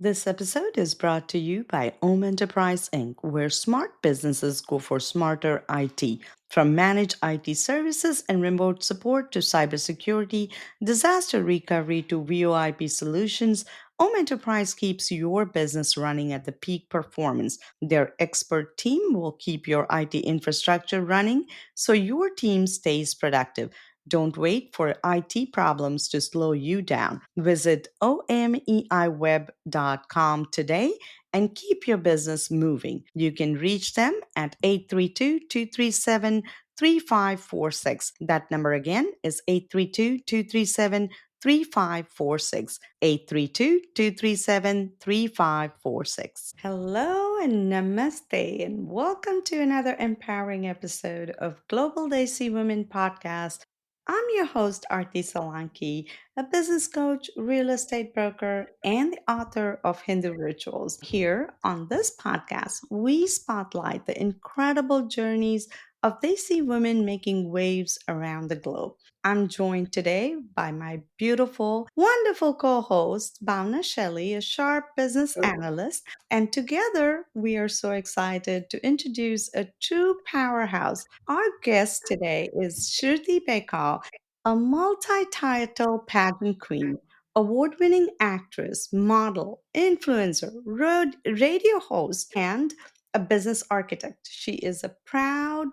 This episode is brought to you by Om Enterprise Inc., where smart businesses go for smarter IT. From managed IT services and remote support to cybersecurity, disaster recovery to VoIP solutions, Om Enterprise keeps your business running at the peak performance. Their expert team will keep your IT infrastructure running so your team stays productive. Don't wait for IT problems to slow you down. Visit omeiweb.com today and keep your business moving. You can reach them at 832-237-3546. That number again is 832-237-3546. 832-237-3546. Hello and namaste and welcome to another empowering episode of Global Desi Women podcast. I'm your host, Arti Solanki, a business coach, real estate broker, and the author of Hindu Rituals. Here on this podcast, we spotlight the incredible journeys of Desi women making waves around the globe. I'm joined today by my beautiful, wonderful co host, Bhavana Shelley, a sharp business analyst. And together, we are so excited to introduce a true powerhouse. Our guest today is Shruthi Bekal, a multi title pageant queen, award winning actress, model, influencer, radio host, and a business architect. She is a proud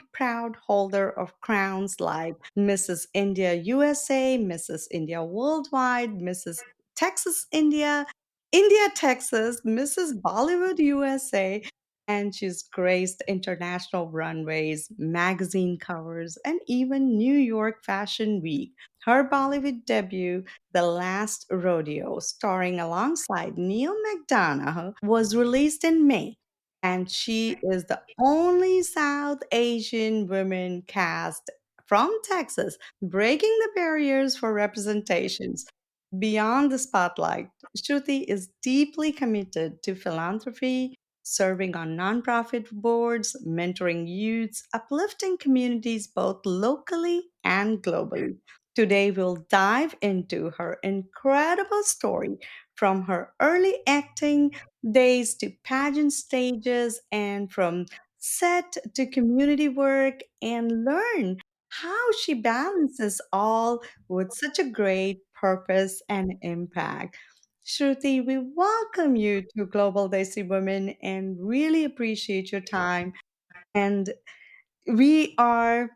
holder of crowns like Mrs. India USA, Mrs. India Worldwide, Mrs. Texas India, India Texas, Mrs. Bollywood USA, and she's graced international runways, magazine covers, and even New York Fashion Week. Her Bollywood debut, The Last Rodeo, starring alongside Neil McDonough, was released in May. And she is the only South Asian woman cast from Texas, breaking the barriers for representations. Beyond the spotlight, Shruti is deeply committed to philanthropy, serving on nonprofit boards, mentoring youths, uplifting communities both locally and globally. Today, we'll dive into her incredible story from her early acting days to pageant stages and from set to community work and learn how she balances all with such a great purpose and impact. Shruti, we welcome you to Global Desi Women and really appreciate your time. And we are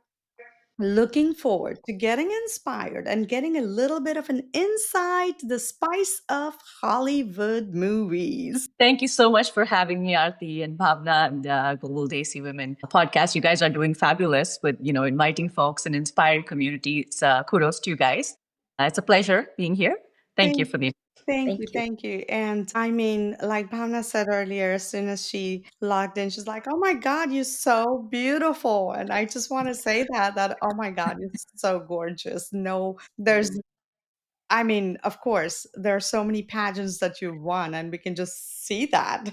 looking forward to getting inspired and getting a little bit of an insight to the spice of Hollywood movies. Thank you so much for having me, Arti and Bhavna and Global Desi Women podcast. You guys are doing fabulous with, inviting folks and inspiring communities. Kudos to you guys. It's a pleasure being here. Thank you Thank for the. Thank you, Thank you. thank you. And I mean, like Bhavna said earlier, as soon as she logged in, she's like, "Oh my God, you're so beautiful." And I just want to say that, oh my God, you're so gorgeous. No, I mean, of course, there are so many pageants that you've won, and we can just see that.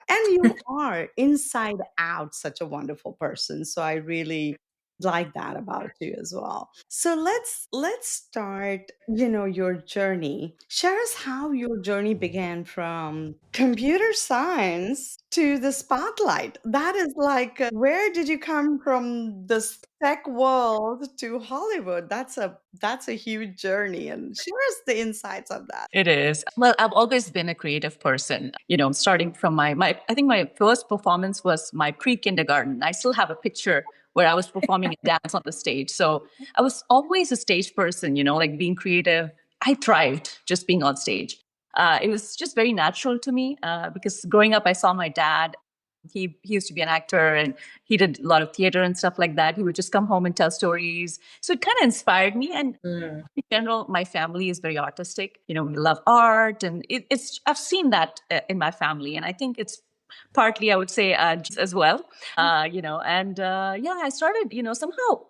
And you are inside out such a wonderful person. So I really like that about you as well. So let's start, your journey. Share us how your journey began from computer science to the spotlight. That is like where did you come from this tech world to Hollywood? That's a huge journey and share us the insights of that. It is. Well, I've always been a creative person. Starting from my I think my first performance was my pre-kindergarten. I still have a picture where I was performing a dance on the stage. So I was always a stage person, like being creative. I thrived just being on stage. It was just very natural to me because growing up, I saw my dad. He used to be an actor and he did a lot of theater and stuff like that. He would just come home and tell stories. So it kind of inspired me. And in general, my family is very artistic. We love art, and it's I've seen that in my family, and I think it's partly, I would say, as well. And yeah, I started, somehow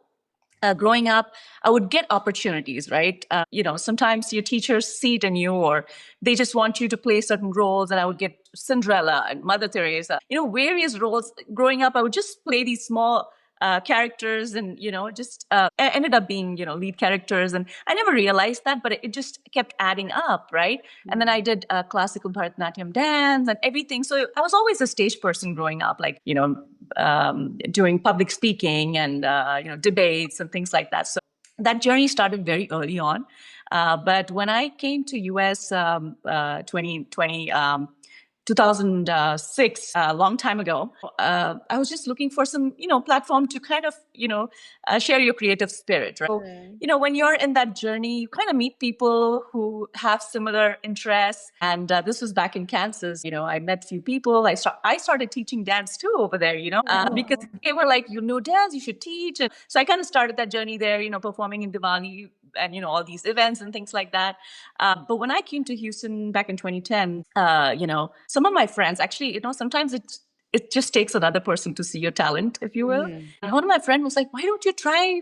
growing up, I would get opportunities, right? Sometimes your teachers see it in you, or they just want you to play certain roles. And I would get Cinderella and Mother Teresa, various roles. Growing up, I would just play these small characters, and just ended up being lead characters, and I never realized that, but it just kept adding up, right? And then I did classical Bharatanatyam dance and everything, so I was always a stage person growing up, like doing public speaking and debates and things like that. So that journey started very early on. But when I came to US 2020, 2006, a long time ago, I was just looking for some, platform to kind of, share your creative spirit, right? So, Right. when you're in that journey, you kind of meet people who have ssimilar interests. And this was back in Kansas. I met a few people. I started teaching dance too over there, because Oh, they were like, dance, you should teach. And so I kind of started that journey there, performing in Diwali and, all these events and things like that. But when I came to Houston back in 2010, some of my friends actually, sometimes it just takes another person to see your talent, if you will. mhm. And one of my friends was like, why don't you try,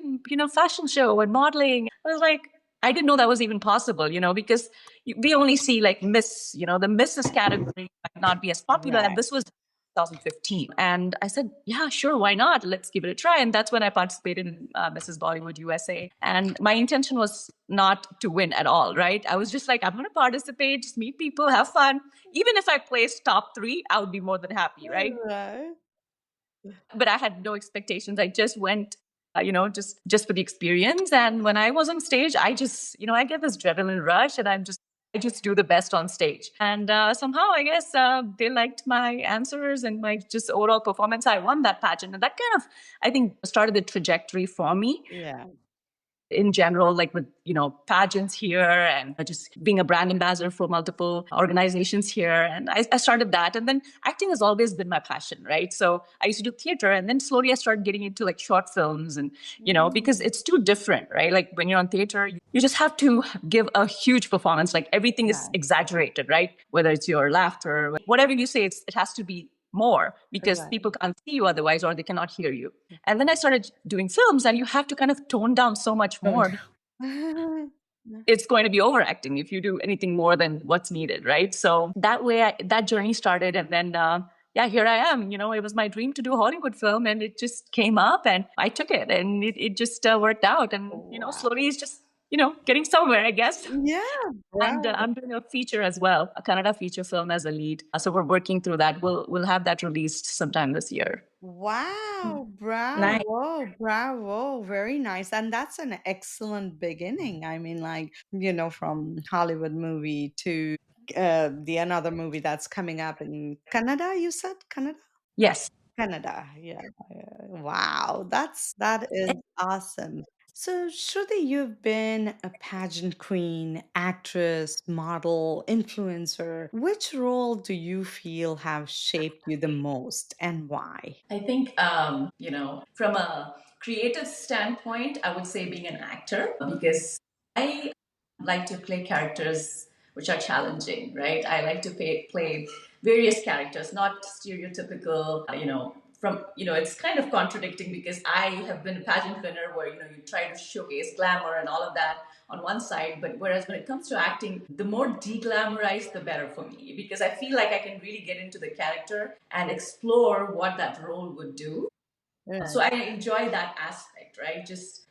fashion show and modeling? I was like, I didn't know that was even possible, because we only see like Miss, the Mrs. category might not be as popular. And Right. this was 2015. And I said, yeah, sure, why not? Let's give it a try. And that's when I participated in Mrs. Bollywood USA. And my intention was not to win at all, right? I was just like, I'm going to participate, just meet people, have fun. Even if I placed top three, I would be more than happy, right? Right. But I had no expectations. I just went, just for the experience. And when I was on stage, I just, I get this adrenaline rush, and I just do the best on stage. And somehow, I guess they liked my answers and my just overall performance. I won that pageant, and that kind of, I think, started the trajectory for me Yeah. in general, like with, pageants here, and just being a brand ambassador for multiple organizations here. And I started that. And then acting has always been my passion, right? So I used to do theater, and then slowly I started getting into like short films, and, because Mm. it's too different, right? Like when you're on theater, you just have to give a huge performance. Like everything is Right. exaggerated, right? Whether it's your laughter, whatever you say, it has to be more, because Right. people can't see you otherwise, or they cannot hear you. And then I started doing films, and you have to kind of tone down so much Oh, more. It's going to be overacting if you do anything more than what's needed, right? So that way, that journey started, and then yeah, here I am. It was my dream to do a Hollywood film, and it just came up, and I took it, and it just worked out, and wow. slowly it's just getting somewhere, I guess. Yeah, And bravo. I'm doing a feature as well, a Kannada feature film as a lead. So we're working through that. We'll have that released sometime this year. Wow, Nice. bravo, bravo. Very nice. And that's an excellent beginning. I mean, like, from Hollywood movie to the another movie that's coming up in Canada, you said? Canada? Yes. Canada. Yeah. Wow, that is awesome. So, Shruti, you've been a pageant queen, actress, model, influencer. Which role do you feel have shaped you the most and why? I think, from a creative standpoint, I would say being an actor, because I like to play characters which are challenging, right? I like to play various characters, not stereotypical, it's kind of contradicting, because I have been a pageant winner where, you try to showcase glamour and all of that on one side, but whereas when it comes to acting, the more deglamorized, the better for me, because I feel like I can really get into the character and explore what that role would do. So Right. I enjoy that aspect, right? Just,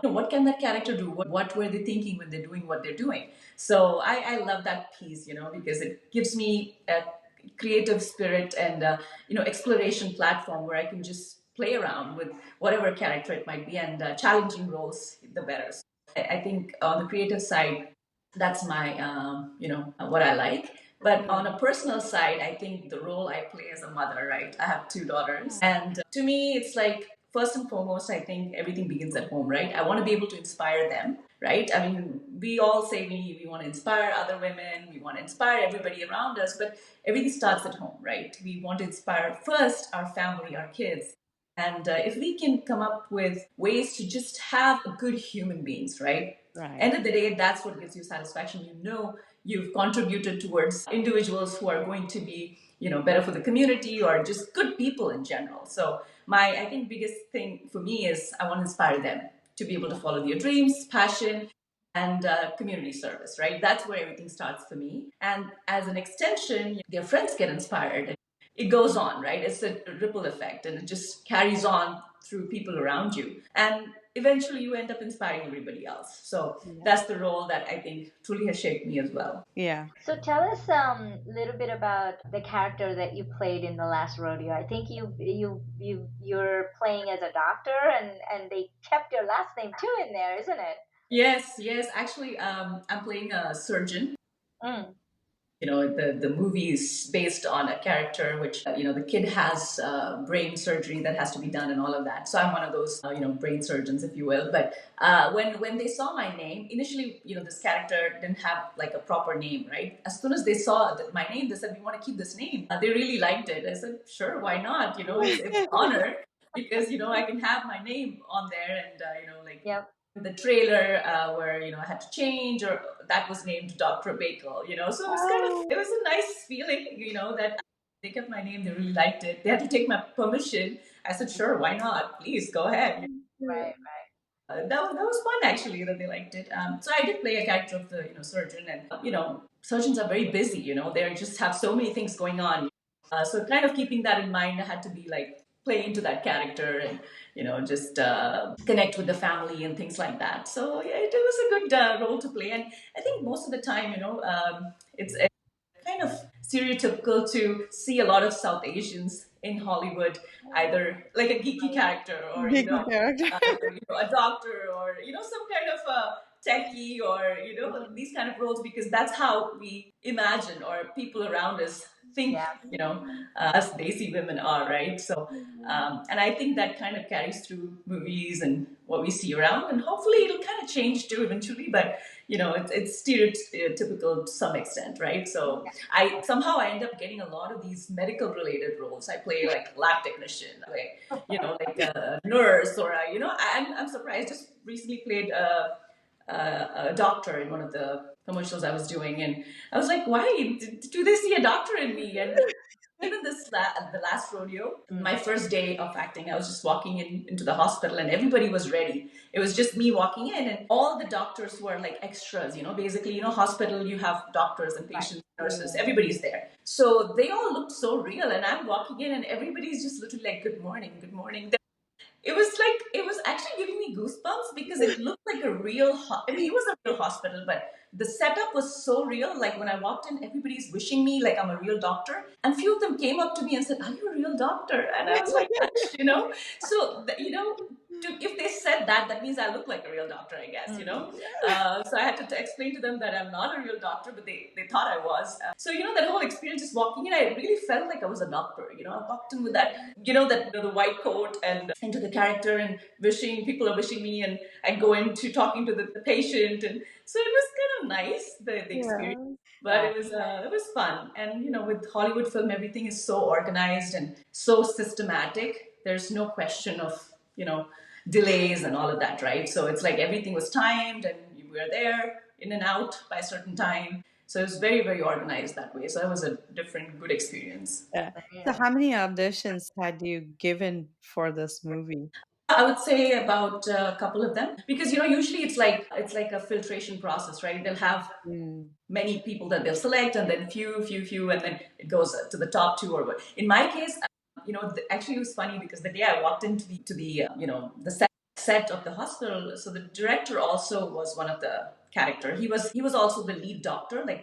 what can that character do? What were they thinking when they're doing what they're doing? So I love that piece, because it gives me a creative spirit and, exploration platform where I can just play around with whatever character it might be, and challenging roles, the better. So I think on the creative side, that's my, what I like. But on a personal side, I think the role I play as a mother, right? I have two daughters. And to me, it's like, first and foremost, I think everything begins at home, right? I want to be able to inspire them, right? I mean, we all say we want to inspire other women, we want to inspire everybody around us, but everything starts at home, right? We want to inspire first our family, our kids. And if we can come up with ways to just have good human beings, right? Right. End of the day, that's what gives you satisfaction. You've contributed towards individuals who are going to be, better for the community, or just good people in general. So my, I think, biggest thing for me is I want to inspire them to be able to Yeah. follow their dreams, passion, and community service, right? That's where everything starts for me. And as an extension, their friends get inspired. it goes on, right? It's a ripple effect, and it just carries on through people around you, and eventually you end up inspiring everybody else. So Yeah. that's the role that I think truly has shaped me as well. Yeah. So tell us a little bit about the character that you played in the last rodeo. I think you're playing as a doctor, and they kept your last name too in there, isn't it? Yes, yes. Actually, I'm playing a surgeon. Mm, The movie is based on a character which the kid has brain surgery that has to be done and all of that. So I'm one of those brain surgeons, if you will. But when they saw my name initially, this character didn't have like a proper name, right? As soon as they saw my name, they said, we want to keep this name. They really liked it. I said, sure, why not? It's an honor because I can have my name on there, and like yep. the trailer where I had to change, or that was named Dr. Bekal. So it was Oh. it was a nice feeling, that they kept my name. They really liked it. They had to take my permission. I said, sure, why not? Please go ahead. Right. That was fun actually that they liked it. So I did play a character of the surgeon, and surgeons are very busy. They just have so many things going on. So kind of keeping that in mind, I had to be like play into that character, and just connect with the family and things like that. So yeah, it was a good role to play, and I think most of the time, it's kind of stereotypical to see a lot of South Asians in Hollywood, either like a geeky character, or Big character. a doctor, or some kind of a techie, or these kind of roles, because that's how we imagine, or people around us think, Yeah. us Desi women are, right? So and I think that kind of carries through movies and what we see around, and hopefully it'll kind of change too eventually. But it's stereotypical to some extent, right? So I end up getting a lot of these medical related roles. I play like lab technician, I play like a nurse, or I'm surprised. Just recently played a doctor in one of the commercials I was doing, and I was like, why do they see a doctor in me? And even the last rodeo, my first day of acting, I was just walking into the hospital, and everybody was ready. It was just me walking in, and all the doctors were like extras. Basically, hospital, you have doctors and patients, nurses, everybody's there. So they all looked so real, and I'm walking in, and everybody's just literally like, good morning, good morning. It was actually giving me goosebumps, because it looked like a real I mean, it was a real hospital, but the setup was so real. Like when I walked in, everybody's wishing me like I'm a real doctor, and few of them came up to me and said, are you a real doctor? And I was like, so if they said that, that means I look like a real doctor, I guess. So I had to explain to them that I'm not a real doctor, but they thought I was. So that whole experience, just walking in, I really felt like I was a doctor. I walked in with that, the white coat, and into the character, and people are wishing me, and I go into talking to the patient, and so it was kind of nice, the experience. Yeah. But it was fun, and with Hollywood film, everything is so organized and so systematic. There's no question of delays and all of that, right? So it's like everything was timed, and you were there in and out by a certain time. So it was very, very organized that way. So that was a different, good experience. Yeah. So, Yeah. how many auditions had you given for this movie? I would say about a couple of them, because usually it's like a filtration process, right? They'll have Mm. many people that they'll select, and then few, and then it goes to the top two or what. In my case, actually it was funny, because the day I walked into the set of the hospital, so the director also was one of the character. He was also the lead doctor. Like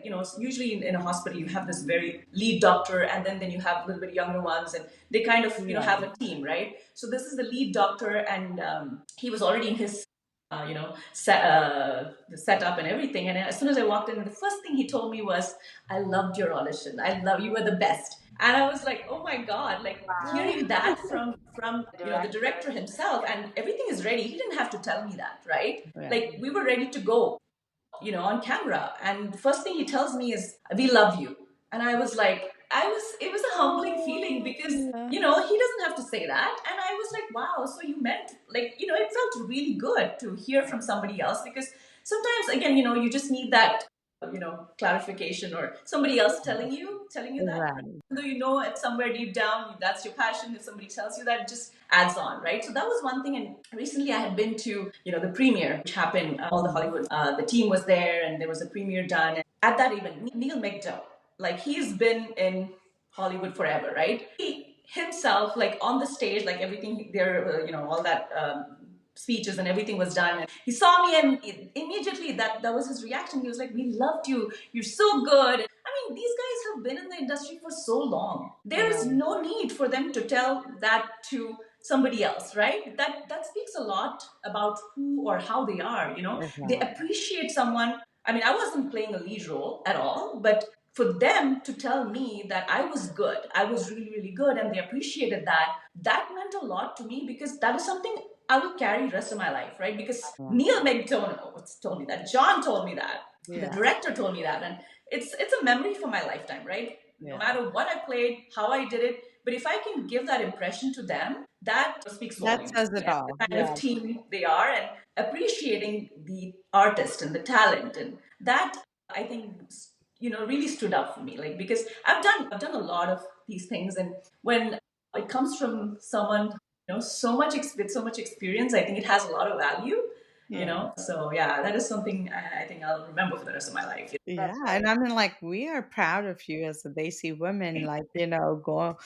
usually in a hospital you have this very lead doctor, and then you have a little bit younger ones, and they kind of have a team, right? So this is the lead doctor, and he was already in his the setup and everything. And as soon as I walked in, the first thing he told me was, I loved your audition. I love you, were the best. And I was like, oh my God, like Wow. hearing that from The the director. director himself, and everything is ready. He didn't have to tell me that, right? Yeah. Like we were ready to go, on camera. And the first thing he tells me is, we love you. And I was like, it was a humbling feeling, Oh, because, yeah. he doesn't have to say that. And I was like, wow, so you meant, like, it felt really good to hear from somebody else, because sometimes, again, you just need that, clarification, or somebody else telling you that. Right. Though at somewhere deep down that's your passion, if somebody tells you that, it just adds on, right? So that was one thing. And recently I had been to the premiere, which happened, all the Hollywood, the team was there, and there was a premiere done. And at that event, Neil McDowell, like he's been in Hollywood forever, right? He himself, like on the stage, like everything there, all that speeches and everything was done. And he saw me, and immediately that was his reaction. He was like, "We loved you. You're so good." I mean, these guys have been in the industry for so long. There is no need for them to tell that to somebody else, right? That speaks a lot about who or how they are. They appreciate someone. I mean, I wasn't playing a lead role at all, but for them to tell me that I was good, I was really, really good, and they appreciated that, that meant a lot to me, because that is something I will carry the rest of my life, right? Because Neil McDonough told me that, John told me that, the director told me that, and it's a memory for my lifetime, right? No matter what I played, how I did it, but if I can give that impression to them, that speaks That volumes. says it And all. the kind of team they are, and appreciating the artist and the talent, and that I think really stood out for me, like, because I've done a lot of these things, and when it comes from someone with so much experience, I think it has a lot of value. So yeah, that is something I think I'll remember for the rest of my life. Yeah, That's and right. I mean, like, we are proud of you as a Desi women, like, go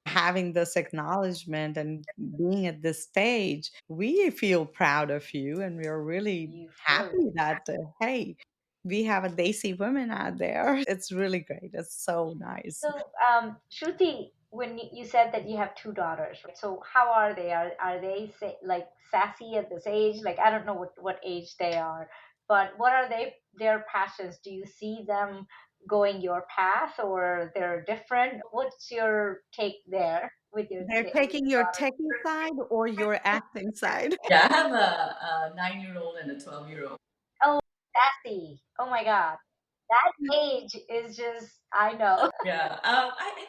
having this acknowledgement and being at this stage. We feel proud of you, and we're really You feel happy that, hey, we have a Desi woman out there. It's really great. It's so nice. so. Shruti, when you said that you have two daughters, right? So how are they? Are they like sassy at this age? Like I don't know what age they are, but what are their passions? Do you see them going your path, or they're different? What's your take there with They're with your taking your daughter? techie side or your acting side. Yeah, I have a 9-year-old and a 12-year-old. Oh, sassy! Oh my God, that age is just I know. Yeah, I think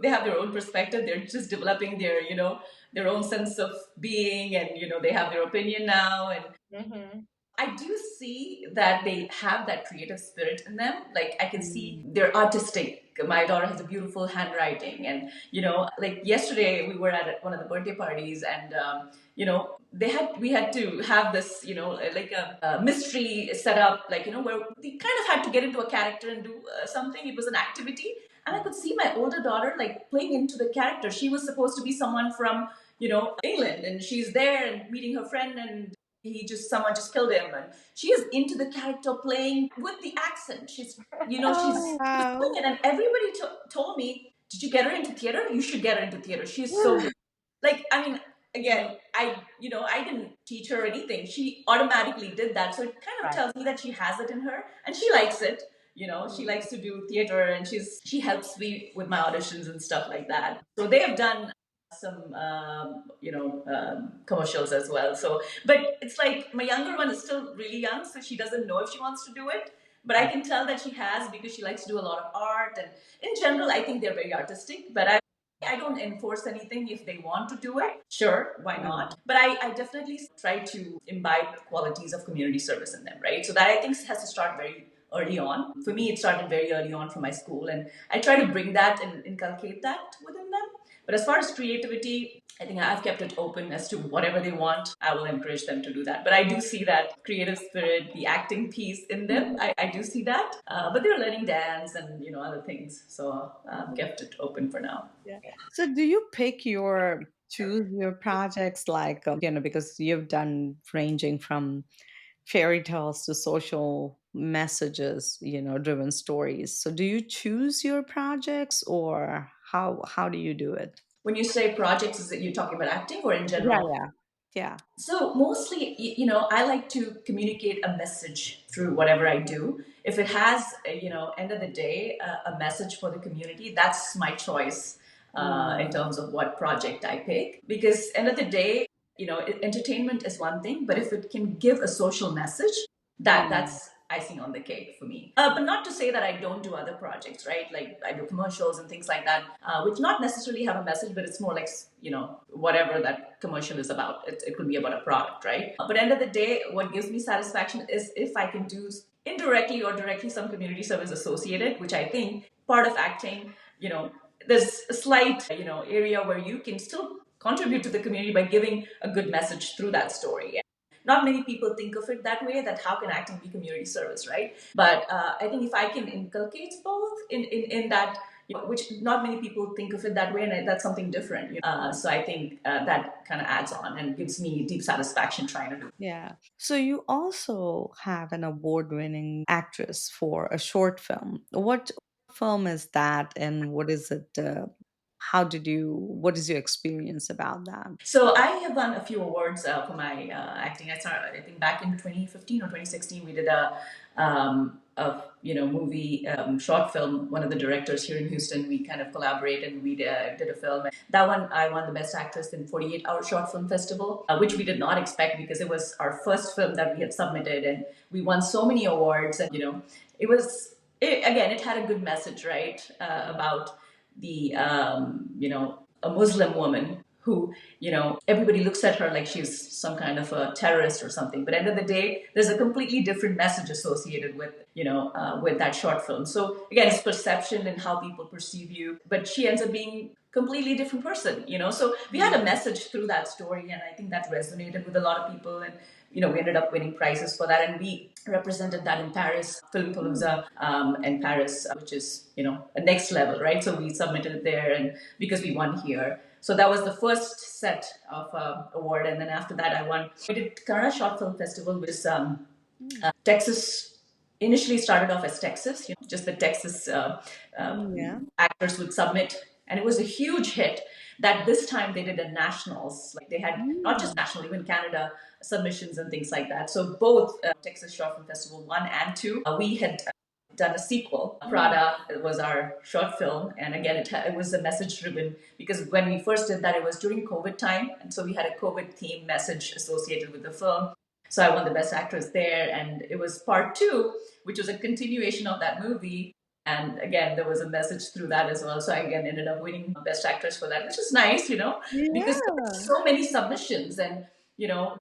they have their own perspective. They're just developing their own sense of being, and they have their opinion now. And Hmm. I do see that they have that creative spirit in them. Like, I can see Mm. they're artistic. My daughter has a beautiful handwriting, and like yesterday we were at one of the birthday parties, and we had to have this like a mystery set up, like where we kind of had to get into a character and do something. It was an activity, and I could see my older daughter like playing into the character. She was supposed to be someone from England, and she's there and meeting her friend, and someone just killed him, and she is into the character, playing with the accent. Oh, She was doing wow. it, and everybody told me, "Did you get her into theater? You should get her into theater. She's so good." Like, I mean, again, I didn't teach her anything. She automatically did that, so it kind of Right. tells me that she has it in her, and she likes it. She Mm. likes to do theater, and she helps me with my auditions and stuff like that. So they have done some commercials as well. So, but it's like my younger one is still really young, so she doesn't know if she wants to do it. But I Right. can tell that she has, because she likes to do a lot of art, and in general, I think they're very artistic. But I don't enforce anything. If they want to do Right. it, sure, why Mm. not? But I definitely try to imbibe qualities of community service in them, right? So that, I think, has to start very early on. For me, it started very early on from my school, and I try to bring that and inculcate that within them. But as far as creativity, I think I've kept it open as to whatever they want. I will encourage them to do that. But I do see that creative spirit, the acting piece in them. I do see that. But they're learning dance and other things. So I've kept it open for now. Yeah. So do you choose your projects like, because you've done ranging from fairy tales to social messages, driven stories. So do you choose your projects or how do you do it? When you say projects, is it you talking about acting or in Yeah, general? yeah. Yeah. So mostly, I like to communicate a message through whatever I do. If it has, end of the day, a message for the community, that's my choice in Mm, terms of what project I pick. Because end of the day, entertainment is one thing, but if it can give a social message, mm, that's icing on the cake for me. But not to say that I don't do other projects, right? Like I do commercials and things like that, which not necessarily have a message, but it's more like whatever that commercial is about. It could be about a product, right? But end of the day, what gives me satisfaction is if I can do indirectly or directly some community service associated, which I think part of acting, you know, there's a slight area where you can still contribute to the community by giving a good message through that story. Not many people think of it that way, that how can acting be community service, right? But I think if I can inculcate both in that which not many people think of it that way, and that's something different. So I think that kind of adds on and gives me deep satisfaction trying to do. Yeah. So you also have an award-winning actress for a short film. What film is that, and what is it? What is your experience about that? So I have won a few awards for my acting. I started, I think, back in 2015 or 2016. We did a movie short film. One of the directors here in Houston, we kind of collaborated and we did a film. That one I won the best actress in 48 Hour Short Film Festival, which we did not expect because it was our first film that we had submitted, and we won so many awards. And it was again, it had a good message, right, about the a Muslim woman who, everybody looks at her like she's some kind of a terrorist or something. But at the end of the day, there's a completely different message associated with that short film. So again, it's perception and how people perceive you. But she ends up being completely different person. So we had a message through that story, and I think that resonated with a lot of people. And we ended up winning prizes for that, and we represented that in Paris Film Palooza in Paris, which is a next level, right? So we submitted it there, and because we won here. So that was the first set of award, and then after that, I won. We did Kannada Short Film Festival, which is Texas. Initially started off as Texas, just the Texas Yeah. actors would submit, and it was a huge hit. That this time they did a nationals, like they had not just Mm. national, even Canada submissions and things like that. So both Texas Short Film Festival 1 and 2, we had done a sequel. Prada was our short film, and again, it was a message driven because when we first did that, it was during COVID time, and so we had a COVID theme message associated with the film. So I won the best actress there, and it was part 2, which was a continuation of that movie. And again, there was a message through that as well. So I again ended up winning best actress for that, which is nice, because there were Yeah. so many submissions, and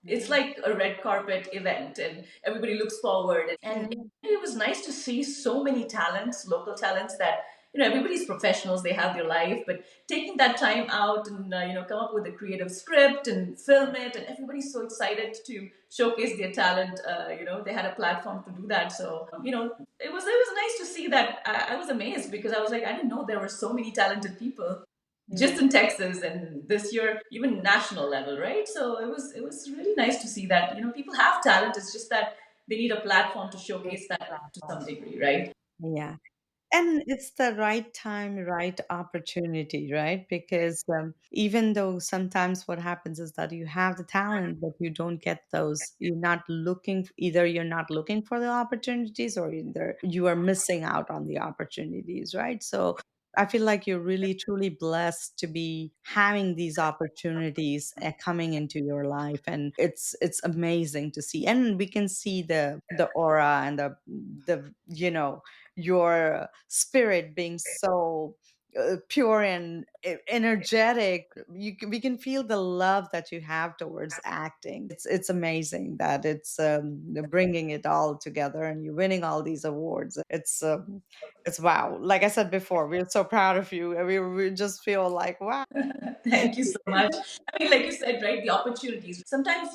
it's like a red carpet event, and everybody looks forward. And Yeah. it was nice to see so many talents, local talents that everybody's professionals, they have their life, but taking that time out and come up with a creative script and film it, and everybody's so excited to showcase their talent. They had a platform to do that, so it was nice to see that. I was amazed because I was like, I didn't know there were so many talented people Yeah. just in Texas, and this year even national level, right? So it was really nice to see that people have talent. It's just that they need a platform to showcase that to some degree, right? Yeah. And it's the right time, right opportunity, right? Because even though sometimes what happens is that you have the talent, but you don't get those, either you're not looking for the opportunities or either you are missing out on the opportunities, right? So I feel like you're really truly blessed to be having these opportunities coming into your life, and it's amazing to see. And we can see the aura and the your spirit being so pure and energetic. We can feel the love that you have towards acting. It's amazing that it's bringing it all together and you're winning all these awards. It's wow. Like I said before, we're so proud of you. We just feel like wow. Thank you so much. I mean, like you said, right? The opportunities. Sometimes,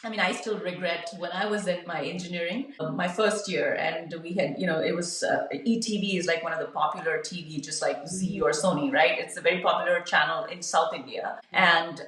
I mean, I still regret when I was in my engineering, my first year, and we had, it was ETV is like one of the popular TV, just like Z or Sony, right? It's a very popular channel in South India. And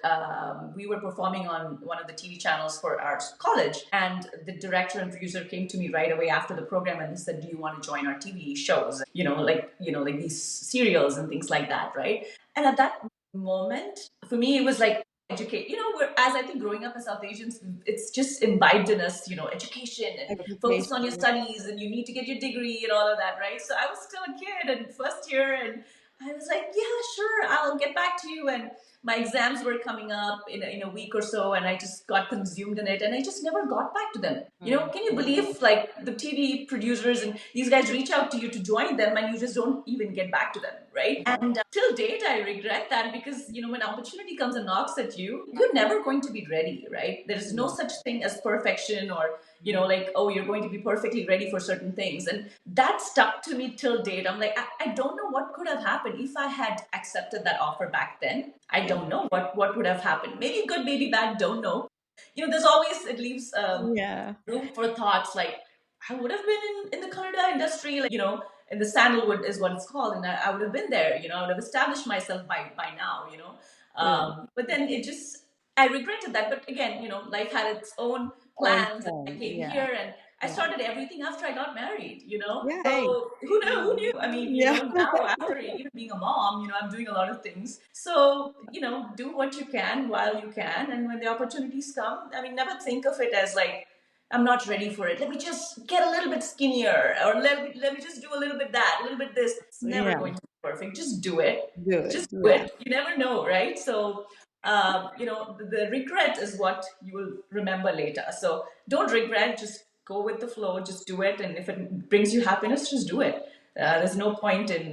we were performing on one of the TV channels for our college. And the director and producer came to me right away after the program and they said, "Do you want to join our TV shows? Like these serials and things like that, right?" And at that moment, for me, it was like educate. Whereas I think growing up as South Asians, it's just imbibed in us, education and focus on your Education. studies, and you need to get your degree and all of that, right? So I was still a kid and first year, and I was like, yeah, sure, I'll get back to you. And my exams were coming up in a week or so, and I just got consumed in it, and I just never got back to them. Can you believe like the TV producers and these guys reach out to you to join them, and you just don't even get back to them, right? And till date, I regret that because when opportunity comes and knocks at you, you're never going to be ready, right? There is no such thing as perfection, or like, oh, you're going to be perfectly ready for certain things. And that stuck to me till date. I'm like, I don't know what could have happened if I had accepted that offer back then. I don't know what would have happened. Maybe good, maybe bad, don't know. There's always, it leaves Yeah. room for thoughts like, I would have been in the Kannada industry, like, in the sandalwood is what it's called, and I would have been there. I would have established myself by now. Right. But then it just, I regretted that. But again, life had its own Own plans, and I home. came Yeah. here and I Yeah. started everything after I got married. Yeah. Hey. So who knew? I mean, Yeah. now after even being a mom, I'm doing a lot of things. So, do what you can while you can, and when the opportunities come, I mean, never think of it as like, I'm not ready for it. Let me just get a little bit skinnier, or let me just do a little bit that, a little bit this. It's never Yeah. going to be perfect. Just do it. Do it. Just do Yeah. it. You never know, right? So, the regret is what you will remember later. So don't regret. Just go with the flow. Just do it. And if it brings you happiness, just do it. There's no point in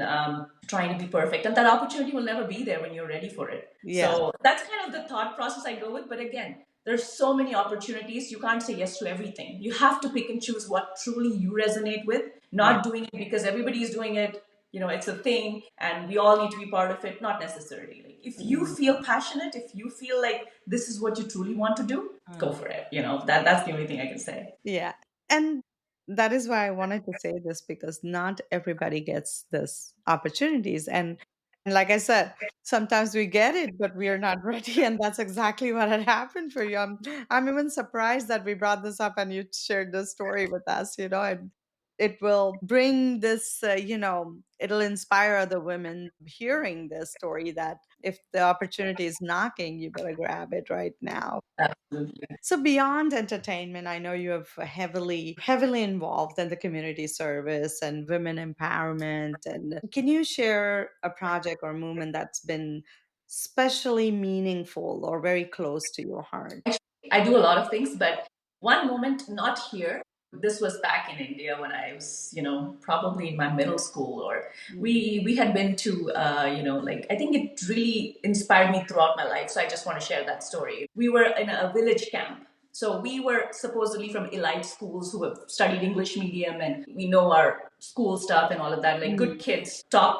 trying to be perfect, and that opportunity will never be there when you're ready for it. Yeah. So that's kind of the thought process I go with. But again, there's so many opportunities. You can't say yes to everything. You have to pick and choose what truly you resonate with, Yeah. not doing it because everybody is doing it. It's a thing and we all need to be part of it. Not necessarily. Like, if you Mm, feel passionate, if you feel like this is what you truly want to do, go mm. for it. That's the only thing I can say. Yeah. And that is why I wanted to say this, because not everybody gets this opportunities. And like I said, sometimes we get it, but we are not ready. And that's exactly what had happened for you. I'm even surprised that we brought this up and you shared this story with us, and it will bring this, it'll inspire other women hearing this story, that if the opportunity is knocking, you better grab it right now. Absolutely. So beyond entertainment, I know you have heavily involved in the community service and women empowerment. And can you share a project or movement that's been especially meaningful or very close to your heart? I do a lot of things, but one moment, not here. This was back in India when I was, probably in my middle school, or Mm, we had been to, like, I think it really inspired me throughout my life. So I just want to share that story. We were in a village camp. So we were supposedly from elite schools who have studied English medium, and we know our school stuff and all of that. Like, good mm, kids, top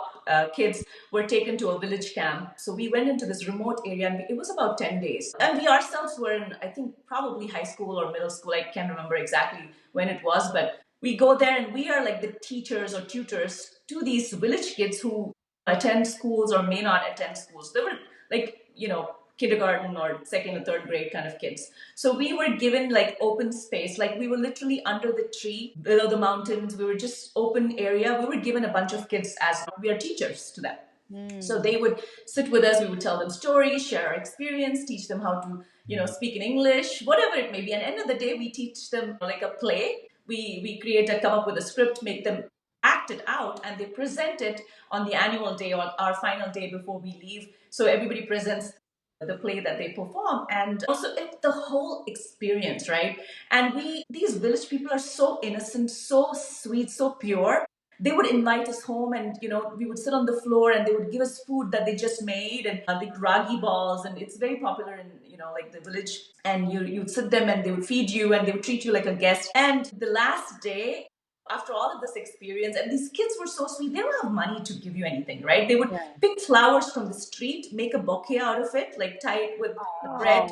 kids were taken to a village camp. So we went into this remote area, and it was about 10 days. And we ourselves were in, I think, probably high school or middle school. I can't remember exactly when it was, but we go there and we are like the teachers or tutors to these village kids who attend schools or may not attend schools. They were like, kindergarten or second or third grade kind of kids. So we were given like open space, like we were literally under the tree, below the mountains. We were just open area. We were given a bunch of kids as we are teachers to them. So mm, they would sit with us. We would tell them stories, share our experience, teach them how to, speak in English, whatever it may be. And at the end of the day, we teach them like a play. We come up with a script, make them act it out, and they present it on the annual day or our final day before we leave. So everybody presents the play that they perform, and also the whole experience, right? And these village people are so innocent, so sweet, so pure. They would invite us home, and we would sit on the floor and they would give us food that they just made, and the ragi balls, and it's very popular in like the village. And you'd sit them and they would feed you and they would treat you like a guest. And the last day, after all of this experience, and these kids were so sweet, they don't have money to give you anything, right? They would yeah. pick flowers from the street, make a bouquet out of it, like tie it with the bread,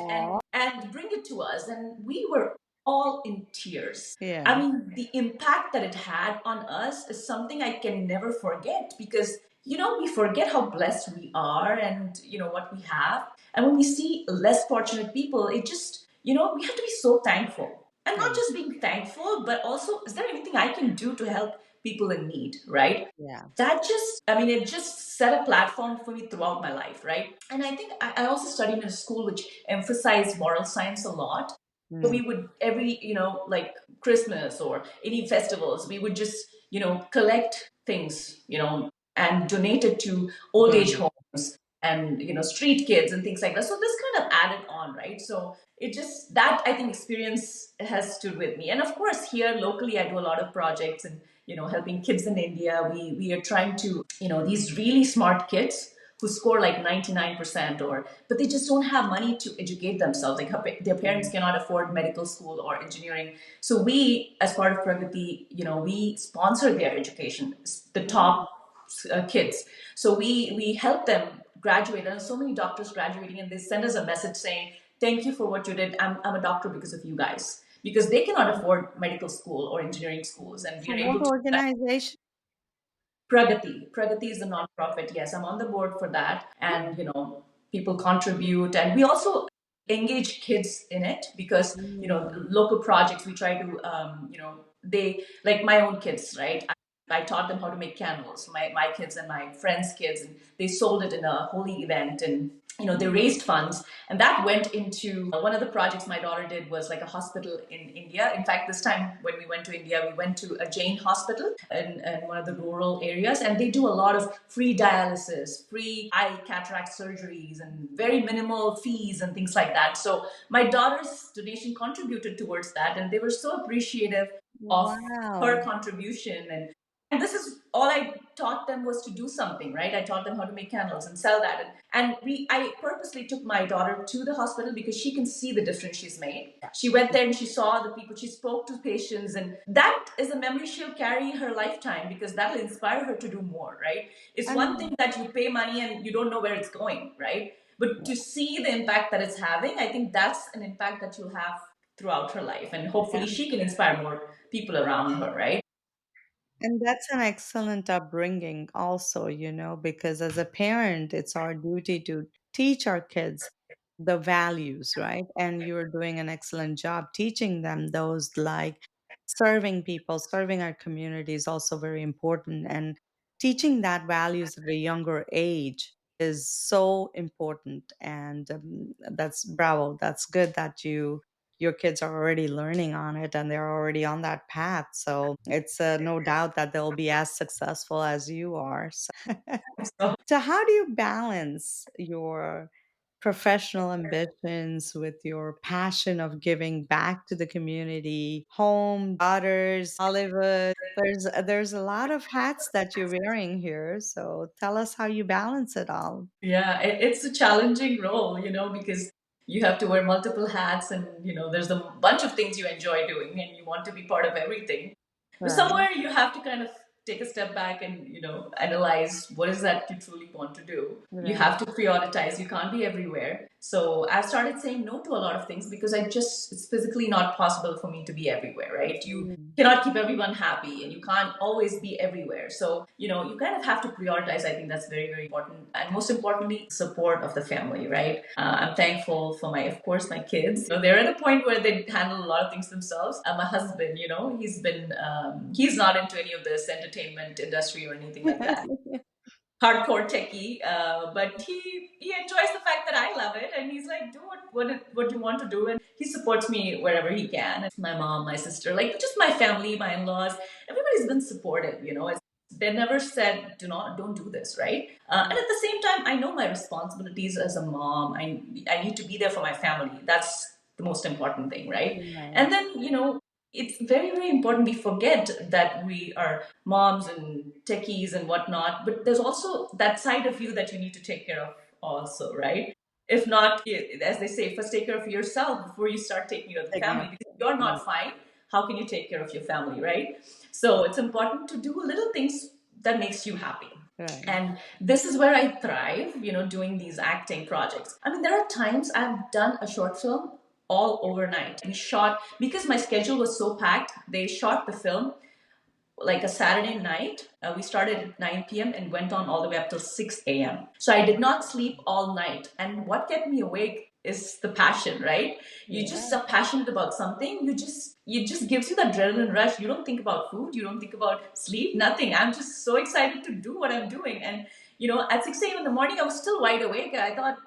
and Oh, bring it to us. And we were all in tears. I yeah. mean, the impact that it had on us is something I can never forget, because we forget how blessed we are, and what we have. And when we see less fortunate people, it just, we have to be so thankful. And not Yeah. just being thankful, but also, is there anything I can do to help people in need, right? Yeah. That just, I mean, it just set a platform for me throughout my life, right? And I think I also studied in a school which emphasized moral science a lot. So Mm, we would, every, like Christmas or any festivals, we would just, collect things, and donate it to old age good. homes and, street kids and things like that. So this kind of added on, right? So it just, that I think experience has stood with me. And of course, here locally, I do a lot of projects and, helping kids in India. We are trying to, these really smart kids who score like 99%, or but they just don't have money to educate themselves, like their parents Mm, cannot afford medical school or engineering. So we, as part of Pragati, we sponsor their education, the mm. top kids. So we help them graduate, and so many doctors graduating, and they send us a message saying, thank you for what you did. I'm a doctor because of you guys, because they cannot afford medical school or engineering schools, and So we are what able to. organization? Pragati is a nonprofit. Yes, I'm on the board for that. And, people contribute. And we also engage kids in it because, Mm. local projects, we try to, they, like my own kids, right? I taught them how to make candles, my kids and my friends' kids, and they sold it in a holy event. And they raised funds, and that went into one of the projects my daughter did was like a hospital in India. In fact, this time when we went to India, we went to a Jain hospital in one of the rural areas, and they do a lot of free dialysis, free eye cataract surgeries, and very minimal fees and things like that. So my daughter's donation contributed towards that, and they were so appreciative of her Wow. contribution. And this is all I taught them, was to do something, right? I taught them how to make candles and sell that. And I purposely took my daughter to the hospital because she can see the difference she's made. She went there and she saw the people, she spoke to patients, and that is a memory she'll carry her lifetime because that will inspire her to do more, right? It's one And thing that you pay money and you don't know where it's going, right? But to see the impact that it's having, I think that's an impact that you'll have throughout her life. And hopefully yeah. she can inspire more people around her, right? And that's an excellent upbringing, also, because as a parent, it's our duty to teach our kids the values, right? And you're doing an excellent job teaching them those, like serving people, serving our community is also very important. And teaching that values at a younger age is so important. And that's bravo. That's good that your kids are already learning on it and they're already on that path. So it's no doubt that they'll be as successful as you are. So, how do you balance your professional ambitions with your passion of giving back to the community, home, daughters, Hollywood? There's a lot of hats that you're wearing here. So, tell us how you balance it all. Yeah, it's a challenging role, because you have to wear multiple hats, and there's a bunch of things you enjoy doing and you want to be part of everything. But Right. somewhere you have to kind of take a step back and, analyze what is that you truly want to do. You Right. have to prioritize. You can't be everywhere. So I've started saying no to a lot of things because it's physically not possible for me to be everywhere, right? You Mm. cannot keep everyone happy and you can't always be everywhere. So, you kind of have to prioritize. I think that's very, very important. And most importantly, support of the family, right? I'm thankful for of course, my kids. They're at a point where they handle a lot of things themselves. My husband, he's not into any of this entertainment industry or anything like that, hardcore techie, but he enjoys the fact that I love it, and he's like, do what you want to do, and he supports me wherever he can. And my mom, my sister, like just my family, my in-laws, everybody's been supportive. They never said don't do this, right? And at the same time, I know my responsibilities as a mom. I need to be there for my family. That's the most important thing, right? Right. And then it's very, very important we forget that we are moms and techies and whatnot, but there's also that side of you that you need to take care of also, right? If not, as they say, first take care of yourself before you start taking care of the family, Exactly. because if you're Right. not fine, how can you take care of your family, right? So it's important to do little things that makes you happy. Right. And this is where I thrive, doing these acting projects. I mean, there are times I've done a short film all overnight. We shot, because my schedule was so packed, they shot the film like a Saturday night. We started at 9 p.m. and went on all the way up till 6 a.m. So I did not sleep all night. And what kept me awake is the passion, right? You just Yeah. are passionate about something. It just gives you that adrenaline rush. You don't think about food. You don't think about sleep. Nothing. I'm just so excited to do what I'm doing. And at 6 a.m. in the morning, I was still wide awake. I thought,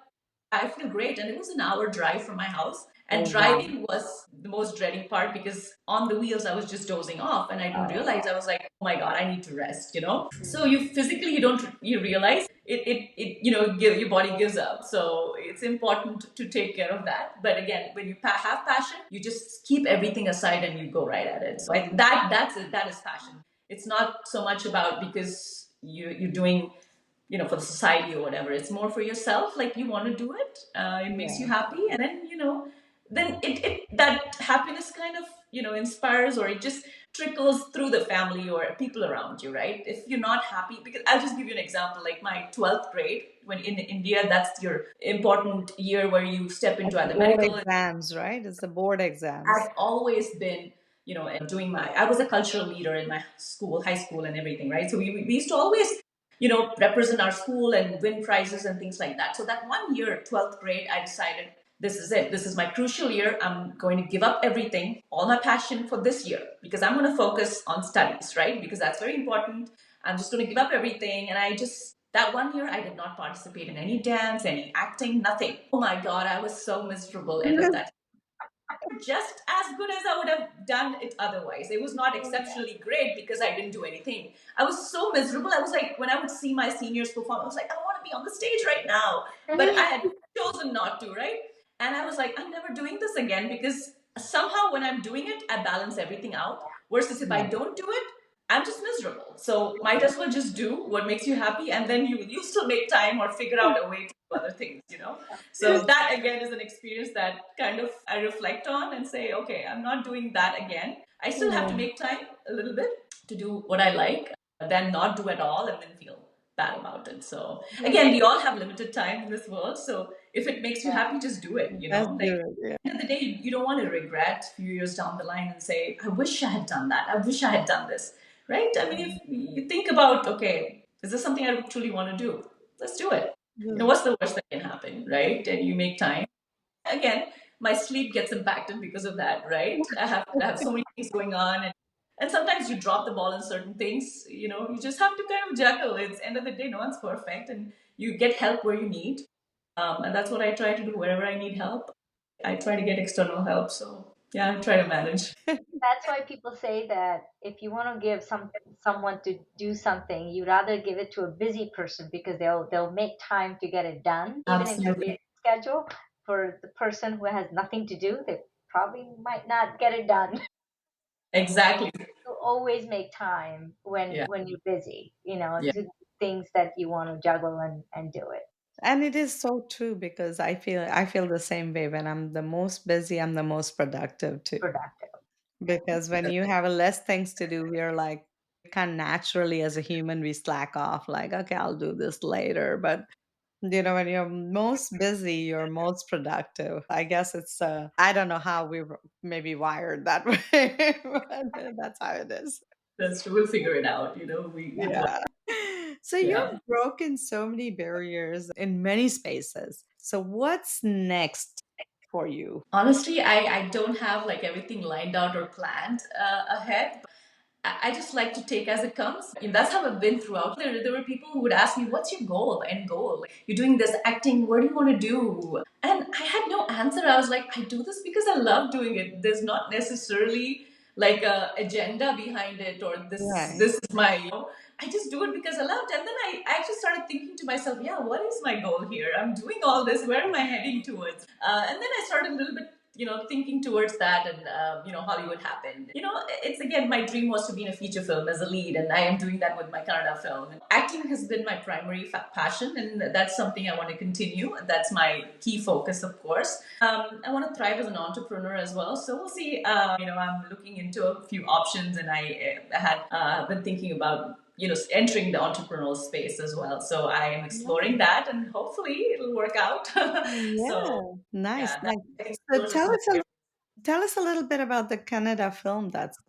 I feel great. And it was an hour drive from my house. And Oh, wow. driving was the most dreading part because on the wheels, I was just dozing off. And I didn't realize, I was like, oh my God, I need to rest. So Mm. you realize your body gives up. So it's important to take care of that. But again, when you have passion, you just keep everything aside and you go right at it. So that's it. That is passion. It's not so much about because you're doing for the society or whatever. It's more for yourself. Like you want to do it. It makes you Yeah. happy, and then then it that happiness kind of inspires, or it just trickles through the family or people around you, right? If you're not happy, because I'll just give you an example. Like my 12th grade, when in India, that's your important year where you step into It's either board medical. exams, right? It's the board exams. I've always been doing I was a cultural leader in my school, high school, and everything, right? So we used to always, represent our school and win prizes and things like that. So that one year, 12th grade, I decided this is it. This is my crucial year. I'm going to give up everything, all my passion for this year, because I'm going to focus on studies, right? Because that's very important. I'm just going to give up everything. And that one year, I did not participate in any dance, any acting, nothing. Oh my God, I was so miserable end of that, just as good as I would have done it otherwise. It was not exceptionally great because I didn't do anything. I was so miserable. I was like, when I would see my seniors perform, I was like, I want to be on the stage right now. But I had chosen not to, right? And I was like, I'm never doing this again, because somehow when I'm doing it, I balance everything out. Versus if I don't do it, I'm just miserable. So might as well just do what makes you happy, and then you still make time or figure out a way to do other things. So that again is an experience that kind of I reflect on and say, okay, I'm not doing that again. I still have to make time a little bit to do what I like, then not do at all and then feel bad about it. So again, we all have limited time in this world. So if it makes you happy, just do it. Let's Like, do it. Yeah. end of the day, you don't want to regret a few years down the line and say, I wish I had done that. I wish I had done this. Right? I mean, if you think about, okay, is this something I truly want to do? Let's do it. What's the worst that can happen, right? And you make time. Again, my sleep gets impacted because of that, right? I have so many things going on, and sometimes you drop the ball in certain things. You just have to kind of juggle. It's end of the day, no one's perfect, and you get help where you need, and that's what I try to do wherever I need help. I try to get external help. So yeah, I try to manage. That's why people say that if you want to give someone to do something, you rather give it to a busy person, because they'll make time to get it done, even in their Absolutely. busy schedule. For the person who has nothing to do, they probably might not get it done. Exactly. You always make time Yeah. when you're busy, Yeah. to do things that you want to juggle and do it And it is so true because I feel the same way. When I'm the most busy, I'm the most productive too. productive. Because when you have less things to do, we're like kind of naturally as a human, we slack off, like, okay, I'll do this later. But when you're most busy, you're most productive. I guess I don't know how we were maybe wired that way, but that's how it is. That's true. We'll figure it out. We do. Yeah. So Yeah. you've broken so many barriers in many spaces. So what's next for you? Honestly, I don't have like everything lined out or planned ahead. I just like to take as it comes. And that's how I've been throughout. There were people who would ask me, what's your goal, end goal? Like, you're doing this acting, what do you want to do? And I had no answer. I was like, I do this because I love doing it. There's not necessarily like a agenda behind it, or Right. this is my, I just do it because I loved it. And then I actually started thinking to myself, yeah, what is my goal here? I'm doing all this. Where am I heading towards? And then I started a little bit thinking towards that, and Hollywood happened. It's again, my dream was to be in a feature film as a lead, and I am doing that with my Kannada film. And acting has been my primary passion, and that's something I want to continue. That's my key focus, of course. I want to thrive as an entrepreneur as well. So we'll see. I'm looking into a few options, and I had been thinking about entering the entrepreneurial space as well. So I am exploring that, and hopefully it'll work out. So Yeah. Nice. yeah, Nice. I think So those are some. tell us a little bit about the Canada film that's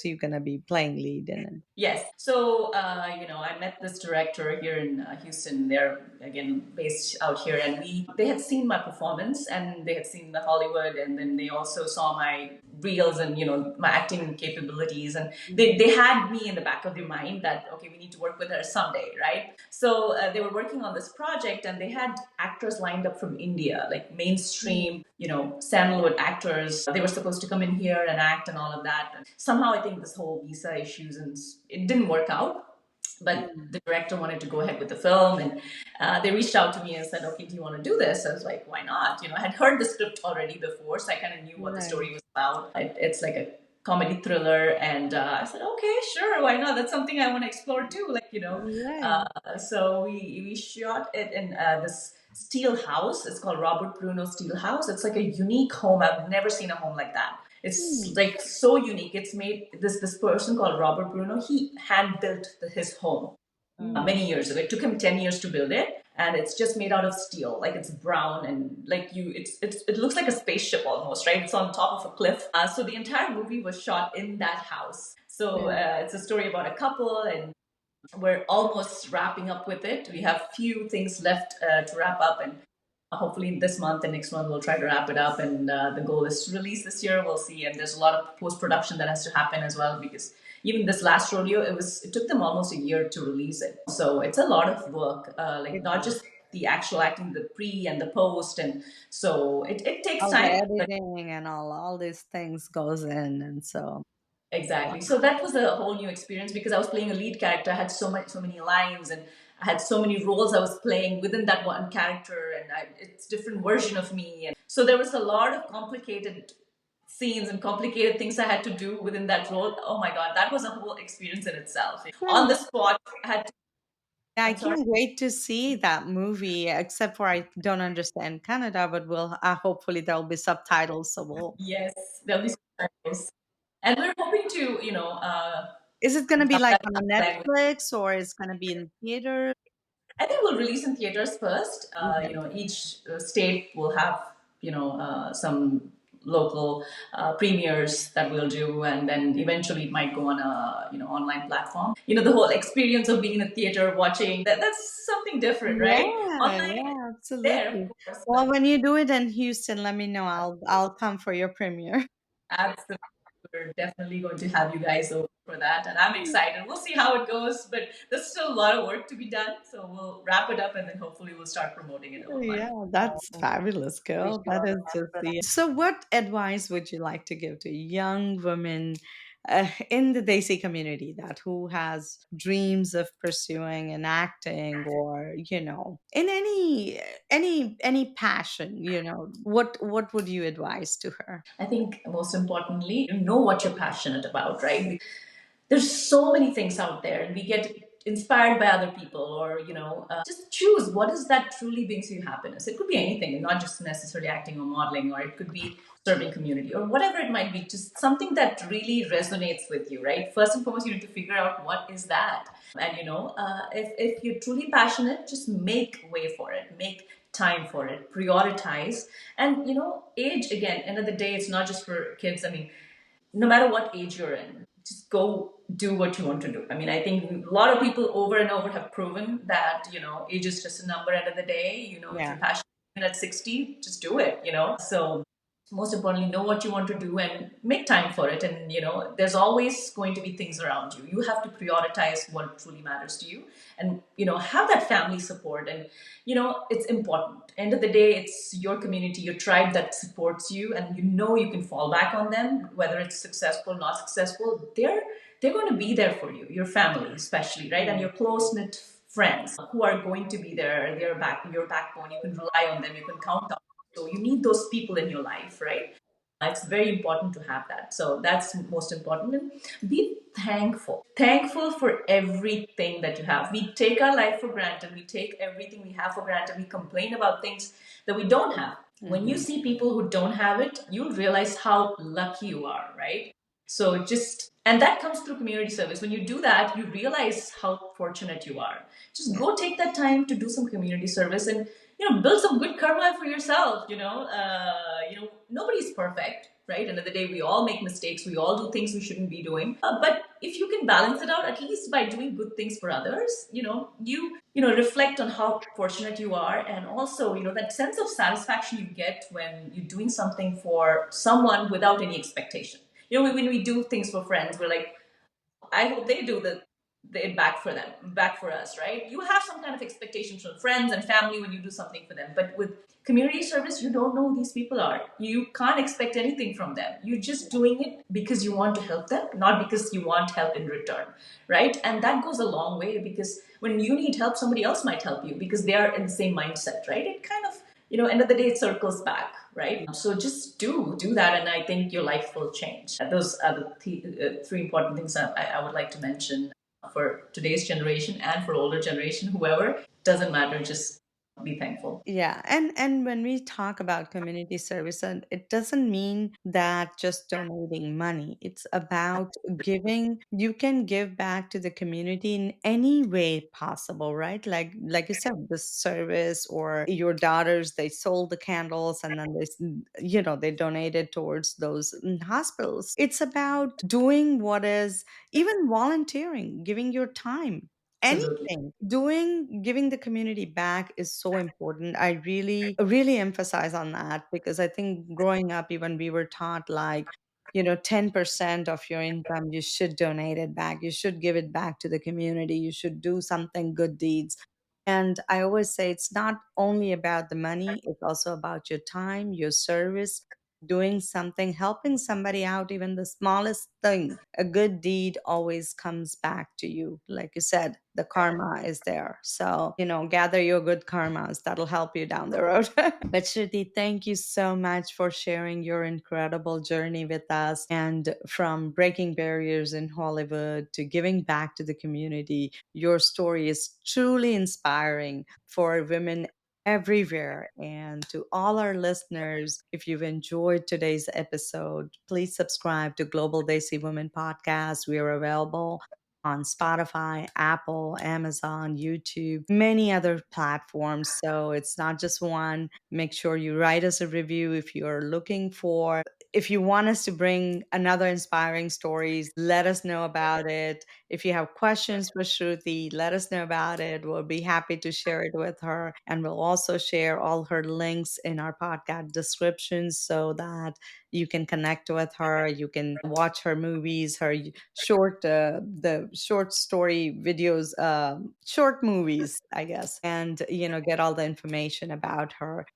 you gonna be playing lead in it. Yes. So, I met this director here in Houston. They're again based out here, and they had seen my performance, and they had seen the Hollywood, and then they also saw my reels and my acting capabilities, and they had me in the back of their mind that okay, we need to work with her someday, right? So they were working on this project, and they had actors lined up from India, like mainstream, sandalwood actors. They were supposed to come in here and act and all of that. And somehow, I think this whole visa issues, and it didn't work out. But Mm. the director wanted to go ahead with the film, and they reached out to me and said, "Okay, do you want to do this?" I was like, "Why not?" I had heard the script already before, so I kind of knew what the Right. story was about. It's like a comedy thriller, and I said, "Okay, sure, why not? That's something I want to explore too." Right. So we shot it in this steel house. It's called Robert Bruno Steel House. It's like a unique home. I've never seen a home like that. It's Hmm. like so unique. It's made this person called Robert Bruno. He hand built his home Mm. many years ago. It took him 10 years to build it. and it's just made out of steel, like it's brown, and like it looks like a spaceship almost, right? It's on top of a cliff. So the entire movie was shot in that house. So it's a story about a couple, and we're almost wrapping up with it. We have few things left to wrap up, and hopefully this month and next month we'll try to wrap it up. And the goal is to release this year. We'll see. And there's a lot of post production that has to happen as well, because even this last rodeo, it took them almost a year to release it. So it's a lot of work, like not just the actual acting, the pre and the post, and so it takes All the time. editing and all these things goes in, and so Exactly. So that was a whole new experience because I was playing a lead character. I had so many lines, and I had so many roles I was playing within that one character, and it's different version of me. And so there was a lot of complicated scenes and complicated things I had to do within that role. Oh my God, that was a whole experience in itself. On the spot, I had to. yeah, I I'm sorry. can't wait to see that movie. Except for I don't understand Canada, but we'll hopefully there'll be subtitles, so we'll. Yes, there'll be subtitles, and we're hoping to, Is it going to be dub like that in on other language. Netflix or is going to be in theater? I think we'll release in theaters first. Okay. Each state will have, some local premieres that we'll do, and then eventually it might go on a, online platform. The whole experience of being in a theater watching that's something different, right? Yeah, Online, yeah, there, of absolutely. course, Well, but when you do it in Houston, let me know. I'll come for your premiere. absolutely, we're definitely going to have you guys over for that, and I'm excited. We'll see how it goes, but there's still a lot of work to be done. So we'll wrap it up, and then hopefully we'll start promoting it online. Yeah, that's fabulous, For girl. That sure. is just the. So, what advice would you like to give to young women in the Desi community that who has dreams of pursuing an acting or in any passion? What would you advise to her? I think most importantly, you know what you're passionate about, right? There's so many things out there, and we get inspired by other people, or just choose what is that truly brings you happiness. It could be anything, not just necessarily acting or modeling, or it could be serving community or whatever it might be, just something that really resonates with you, right? First and foremost, you need to figure out what is that. And if you're truly passionate, just make way for it, make time for it, prioritize. And age, again, end of the day, it's not just for kids. I mean, no matter what age you're in, just go do what you want to do. I mean, I think a lot of people over and over have proven that, age is just a number. End of the day, if you're Yeah. passionate at 60, just do it, So most importantly, know what you want to do and make time for it. And, there's always going to be things around you. You have to prioritize what truly matters to you, and, have that family support. And, it's important. End of the day, it's your community, your tribe that supports you, and you can fall back on them, whether it's successful, not successful. They're going to be there for you, your family, especially, right? And your close knit friends who are going to be there. They're your backbone. You can rely on them. You can count on them. So you need those people in your life, right? It's very important to have that. So that's most important. And be thankful. Thankful for everything that you have. We take our life for granted. We take everything we have for granted. We complain about things that we don't have. When you Mhm. see people who don't have it, you'll realize how lucky you are, right? So and that comes through community service. When you do that, you realize how fortunate you are. Just Yeah. go take that time to do some community service, and build some good karma for yourself. Nobody's perfect, right? End of the day, we all make mistakes. We all do things we shouldn't be doing. But if you can balance it out, at least by doing good things for others, reflect on how fortunate you are, and also that sense of satisfaction you get when you're doing something for someone without any expectation. When we do things for friends, we're like, I hope they do it back for them, back for us, right? You have some kind of expectations from friends and family when you do something for them. But with community service, you don't know who these people are. You can't expect anything from them. You're just doing it because you want to help them, not because you want help in return, right? And that goes a long way, because when you need help, somebody else might help you because they are in the same mindset, right? It kind of, end of the day, it circles back, right? So just do that, and I think your life will change. Those are the three important things I would like to mention for today's generation and for older generation. Whoever, doesn't matter. Just be thankful. Yeah, and when we talk about community service, and it doesn't mean that just donating money. It's about giving. You can give back to the community in any way possible, right? Like you said, the service, or your daughters, they sold the candles and then they donated towards those hospitals. It's about doing what is, even volunteering, giving your time, Absolutely. anything. Doing, giving the community back is so important. I really emphasize on that, because I think growing up, even we were taught, like, 10% of your income, you should donate it back, you should give it back to the community, you should do something good deeds. And I always say, it's not only about the money, it's also about your time, your service, doing something, helping somebody out, even the smallest thing. A good deed always comes back to you. Like you said, the karma is there. So, gather your good karmas. That'll help you down the road. But Shruti, thank you so much for sharing your incredible journey with us. And from breaking barriers in Hollywood to giving back to the community, your story is truly inspiring for women everywhere. And to all our listeners, if you've enjoyed today's episode, please subscribe to Global Desi Women podcast. We are available on Spotify, Apple, Amazon, YouTube, many other platforms. So it's not just one. Make sure you write us a review if you're looking for, if you want us to bring another inspiring stories, let us know about it. If you have questions for Shruti, let us know about it. We'll be happy to share it with her. And we'll also share all her links in our podcast descriptions, so that you can connect with her. You can watch her movies, her the short story videos, short movies, I guess, and, get all the information about her.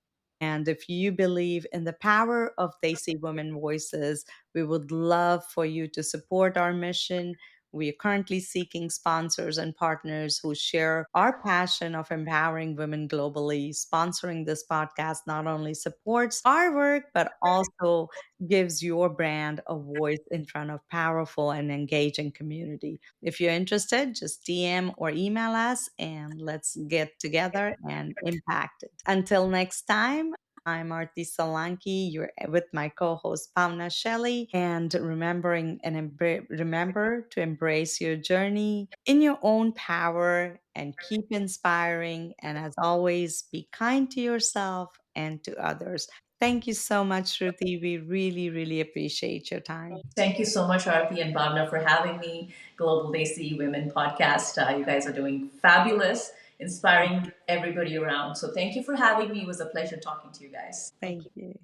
And if you believe in the power of Desi Women Voices, we would love for you to support our mission. We are currently seeking sponsors and partners who share our passion of empowering women globally. Sponsoring this podcast not only supports our work, but also gives your brand a voice in front of powerful and engaging community. If you're interested, just DM or email us, and let's get together and impact it. Until next time, I'm Arti Solanki. You're with my co-host Bhavana Shelley, and remember to embrace your journey in your own power and keep inspiring. And as always, be kind to yourself and to others. Thank you so much, Shruti. We really appreciate your time. Thank you so much, Arti and Bhavna, for having me. Global Desi Women podcast. You guys are doing fabulous, inspiring everybody around. So thank you for having me. It was a pleasure talking to you guys. Thank Thank you. you.